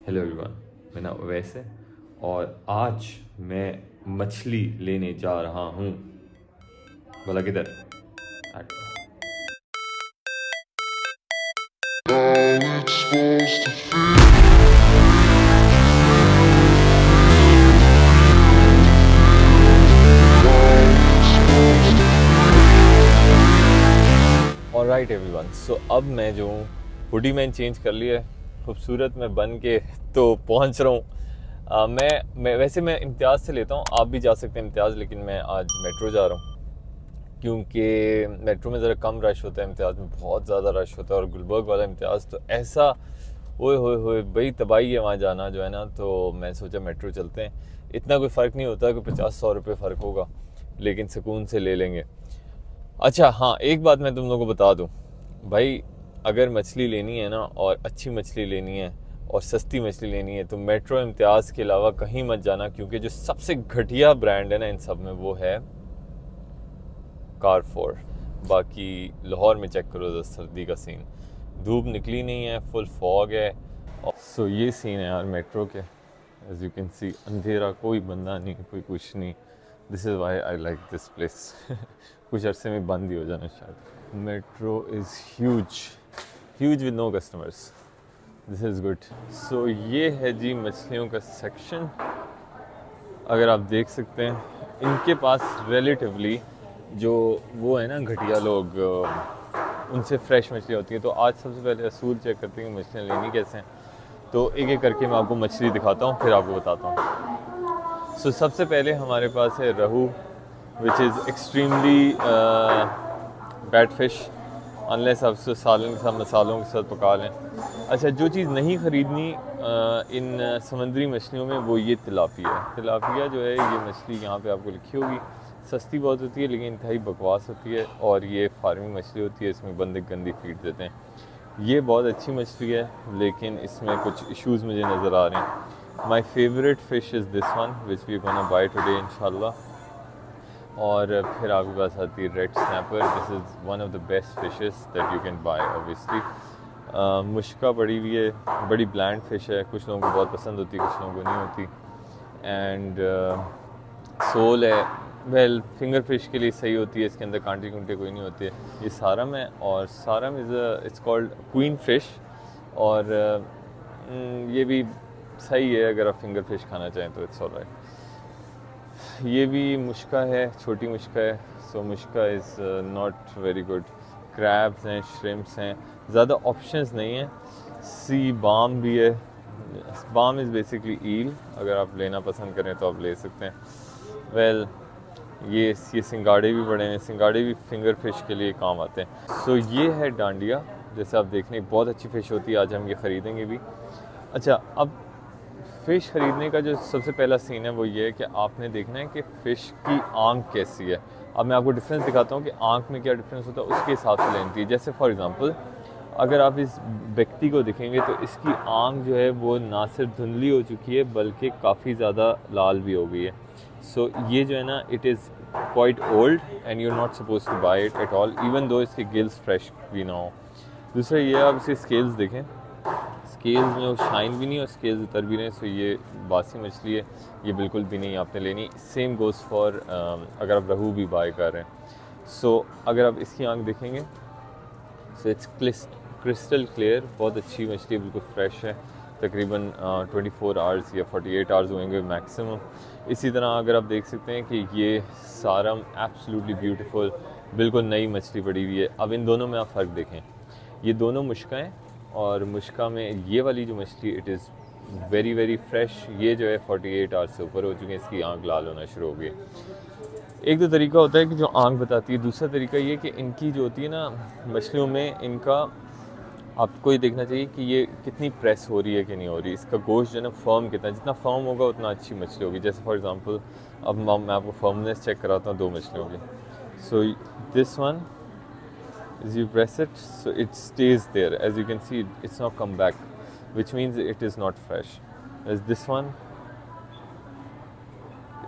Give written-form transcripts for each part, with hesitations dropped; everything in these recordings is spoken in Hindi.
हेलो एवरीवन, मेरा नाम अवैस है और आज मैं मछली लेने जा रहा हूँ। बोला किधर? ऑलराइट एवरीवन, सो अब मैं जो हूँ हुडी मैंने चेंज कर लिया है, खूबसूरत मैं बन के तो पहुँच रहा हूँ। मैं इम्तियाज़ से लेता हूँ, आप भी जा सकते हैं इम्तियाज़, लेकिन मैं आज मेट्रो जा रहा हूँ क्योंकि मेट्रो में ज़रा कम रश होता है, इम्तियाज़ में बहुत ज़्यादा रश होता है। और गुलबर्ग वाला इम्तियाज़ तो ऐसा ओए होए बड़ी तबाही है वहाँ जाना जो है ना। तो मैं सोचा मेट्रो चलते हैं, इतना कोई फ़र्क नहीं होता कि 50-100 रुपये फ़र्क होगा, लेकिन सुकून से ले लेंगे। अच्छा हाँ, एक बात मैं तुम लोगों को बता दूँ भाई, अगर मछली लेनी है ना और अच्छी मछली लेनी है और सस्ती मछली लेनी है तो मेट्रो इम्तियाज़ के अलावा कहीं मत जाना, क्योंकि जो सबसे घटिया ब्रांड है ना इन सब में वो है कारफोर। बाकी लाहौर में चेक करो तो सर्दी का सीन, धूप निकली नहीं है, फुल फॉग है। सो ये सीन है यार मेट्रो के, एज यू कैन सी, अंधेरा, कोई बंदा नहीं, कोई कुछ नहीं। This is why I like this place. कुछ अरसे में बंद ही हो जाना शायद। Metro is huge with no customers, this is good. So ये है जी मछलियों का सेक्शन। अगर आप देख सकते हैं इनके पास रिलेटिवली जो वो है ना घटिया लोग, उनसे फ्रेश मछली होती है। तो आज सबसे पहले असूल चेक करते हैं कि मछलियाँ लेनी कैसे हैं। तो एक एक करके मैं आपको मछली दिखाता हूँ, फिर आपको बताता हूँ। सो सबसे पहले हमारे पास है रहू, which is extremely bad fish, unless आप उसको सालन के साथ मसालों के साथ पका लें। अच्छा, जो चीज़ नहीं ख़रीदनी इन समुद्री मछलियों में वो ये तिलापिया है। तिलापिया जो है ये मछली यहाँ पे आपको लिखी होगी, सस्ती बहुत होती है लेकिन इंतहाई बकवास होती है, और ये फार्मिंग मछली होती है, इसमें बंदे गंदी फीड देते हैं। ये बहुत अच्छी मछली है लेकिन इसमें कुछ इश्यूज़ मुझे नज़र आ रहे हैं। My favourite fish is this one which we gonna buy today इंशाल्लाह। और फिर आपके पास आती है red snapper. This is one of the best fishes that you can buy obviously. मुश्का पड़ी हुई है, बड़ी ब्लैंड फ़िश है, कुछ लोगों को बहुत पसंद होती है, कुछ लोगों को नहीं होती। एंड सोल है, वेल फिंगर फिश के लिए सही होती है, इसके अंदर कांटे कुंटे कोई नहीं होते। ये सारम है, और सारम इट्स कॉल्ड क्वीन फ़िश, और ये भी सही है अगर आप फिंगर फिश खाना चाहें तो, इट्स ऑलराइट। ये भी मुश्का है, छोटी मुश्का है। सो मुश्का is not very good. Crabs हैं, श्रिम्प्स हैं, ज़्यादा ऑप्शंस नहीं हैं। सी बाम भी है। बाम इज़ बेसिकली ईल, अगर आप लेना पसंद करें तो आप ले सकते हैं। वेल ये सिंगाड़े भी बड़े हैं, सिंगाड़े भी फिंगर फिश के लिए काम आते हैं। सो ये है डांडिया, जैसे आप देख रहे हैं बहुत अच्छी फ़िश होती है, आज हम ये ख़रीदेंगे भी। अच्छा, अब फ़िश ख़रीदने का जो सबसे पहला सीन है वो ये है कि आपने देखना है कि फ़िश की आँख कैसी है। अब मैं आपको डिफरेंस दिखाता हूँ कि आँख में क्या डिफरेंस होता है, उसके हिसाब से लेनी चाहिए। जैसे फॉर एग्ज़ाम्पल अगर आप इस व्यक्ति को देखेंगे तो इसकी आँख जो है वो ना सिर्फ धुंधली हो चुकी है बल्कि काफ़ी ज़्यादा लाल भी हो गई है। सो ये जो है ना, it is quite old and you are not suppose to buy it at all, even though इसके गिल्स फ्रेश भी ना हो। दूसरा ये, आप इसके स्केल्स देखें, स्केल्स में वो शाइन भी नहीं और स्केल्स उतर भी नहीं। सो ये बासी मछली है, ये बिल्कुल भी नहीं आपने लेनी। सेम गोज़ फॉर अगर आप रहू भी बाय कर रहे हैं। सो अगर आप इसकी आँख देखेंगे, सो इट्स क्रिस्टल क्लियर, बहुत अच्छी मछली, बिल्कुल फ्रेश है। तकरीबन 24 आवर्स या 48 आवर्स होंगे मैक्सिमम। इसी तरह अगर आप देख सकते हैं कि ये सारम एब्सोल्युटली ब्यूटीफुल, बिल्कुल नई मछली पड़ी हुई है। अब इन दोनों में आप फ़र्क देखें, ये दोनों मुश्का हैं, और मुश्का में ये वाली जो मछली it is very very fresh. ये जो है 48 आवर्स से ऊपर हो चुके हैं, इसकी आँख लाल होना शुरू हो गई। एक तो तरीका होता है कि जो आँख बताती है, दूसरा तरीका ये कि इनकी जो होती है ना मछलियों में, इनका आपको ये देखना चाहिए कि ये कितनी प्रेस हो रही है कि नहीं हो रही। इसका गोश्त जो है ना फर्म कितना, जितना फर्म होगा उतना अच्छी मछली होगी। जैसे फॉर एग्जांपल अब मैं आपको फर्मनेस चेक कराता हूँ दो मछलियों की। So this one is, you press it, so it stays there, as you can see it's not come back, which means it is not fresh. As this one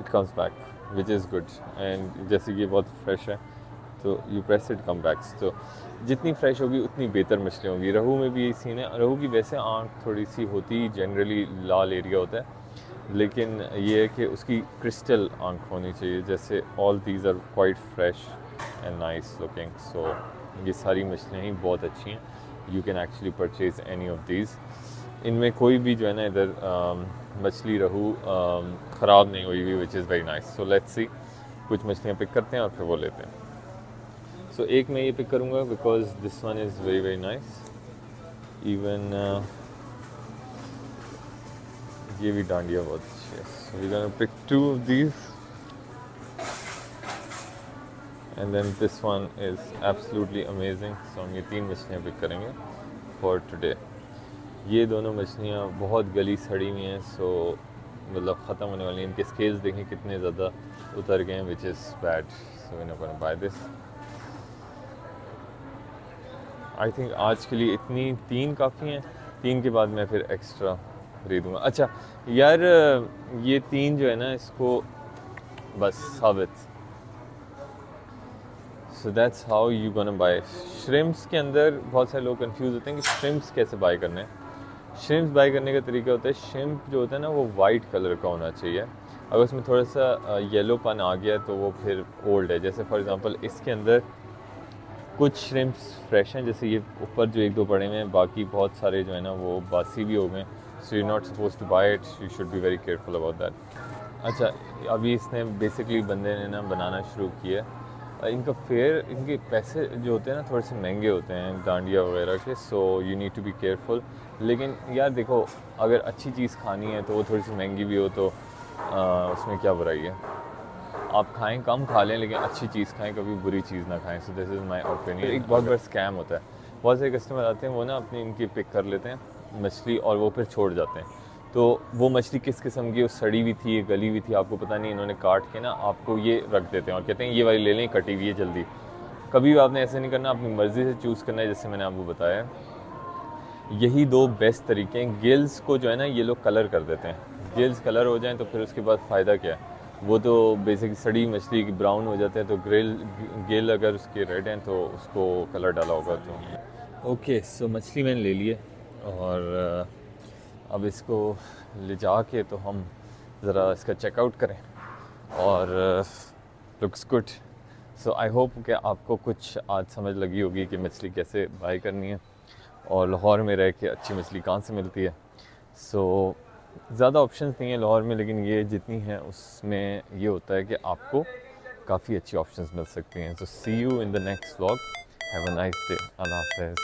it comes back, which is good. And जैसे ये बहुत फ्रेश है, तो you press it come backs. तो जितनी फ्रेश होगी उतनी बेहतर मछली होगी। रहू में भी यही सीन है। रहू की वैसे आँख थोड़ी सी होती, जनरली लाल एरिया होता है, लेकिन ये है कि उसकी क्रिस्टल आँख होनी चाहिए। जैसे all these are quite fresh and nice looking. So ये सारी मछलियाँ ही बहुत अच्छी हैं। You can actually purchase any of these. इनमें कोई भी जो है ना इधर मछली रहू ख़राब नहीं हुई हुई, which is very nice. So let's see, कुछ मछलियाँ पिक करते हैं और फिर वो लेते हैं। सो एक मैं ये पिक करूँगा because this one is very very nice. Even ये भी डांडिया बहुत अच्छी है। So we gonna pick 2 of these and then this one is absolutely amazing। so हम ये 3 मछलियाँ पिक करेंगे for today। ये दोनों मछलियाँ बहुत गली सड़ी हुई हैं, सो मतलब ख़त्म होने वाली हैं। इनके स्केल्स देखें कितने ज़्यादा उतर गए हैं, which is bad. So we not gonna buy this. I think आज के लिए इतनी 3 काफ़ी हैं। 3 के बाद मैं फिर एक्स्ट्रा खरीदूँगा। अच्छा यार, ये 3 जो है ना, इसको बस साबित। So that's how you gonna buy. Shrimps के अंदर बहुत सारे लोग कंफ्यूज होते हैं कि श्रिम्प्स कैसे बाय करने हैं। श्रिम्प्स बाय करने का तरीका होता है, श्रिम्प जो होता है ना वो वाइट कलर का होना चाहिए। अगर उसमें थोड़ा सा येलोपन आ गया तो वो फिर ओल्ड है। जैसे फॉर एग्ज़ाम्पल इसके अंदर कुछ श्रिम्प्स फ्रेश हैं, जैसे ये ऊपर जो 1-2 पड़े हुए हैं, बाकी बहुत सारे जो है ना वो बासी भी हो गए। So you not suppose to buy it, you should be very careful about that. अच्छा, अभी इसने बेसिकली बंदे ने ना बनाना शुरू किया। इनका फेयर, इनके पैसे जो होते हैं ना थोड़े से महंगे होते हैं डांडिया वगैरह के। So you need to be careful. लेकिन यार देखो, अगर अच्छी चीज़ खानी है तो वो थोड़ी सी महंगी भी हो तो उसमें क्या बुराई है। आप खाएं, कम खा लें, लेकिन अच्छी चीज़ खाएं, कभी बुरी चीज़ ना खाएं। So this is my opinion. एक बहुत बड़ा स्कैम होता है। बहुत सारे कस्टमर आते हैं, वो ना अपनी इनकी पिक कर लेते हैं मछली और वो फिर छोड़ जाते हैं। तो वो मछली किस किस्म की, वो सड़ी हुई थी, गली हुई थी, आपको पता नहीं। इन्होंने काट के ना आपको ये रख देते हैं और कहते हैं ये वाली ले लें, कटी हुई है जल्दी। कभी भी आपने ऐसे नहीं करना, अपनी मर्ज़ी से चूज़ करना है, जैसे मैंने आपको बताया। यही 2 बेस्ट तरीके हैं। गिल्स को जो है ना ये लोग कलर कर देते हैं। गिल्स कलर हो जाएं तो फिर उसके बाद फ़ायदा क्या है। वो तो बेसिकली सड़ी मछली की ब्राउन हो जाते हैं, तो गिल अगर उसके रेड हैं तो उसको कलर डाला होगा। तो ओके, सो मछली मैंने ले ली है और अब इसको ले जा के तो हम ज़रा इसका चेकआउट करें और looks good. So I hope कि आपको कुछ आज समझ लगी होगी कि मछली कैसे बाय करनी है और लाहौर में रह के अच्छी मछली कहाँ से मिलती है। सो ज़्यादा ऑप्शंस नहीं है लाहौर में, लेकिन ये जितनी हैं उसमें ये होता है कि आपको काफ़ी अच्छी ऑप्शंस मिल सकती हैं। So see you in the next vlog. Have a nice day. अल्लाह हाफ़िज़।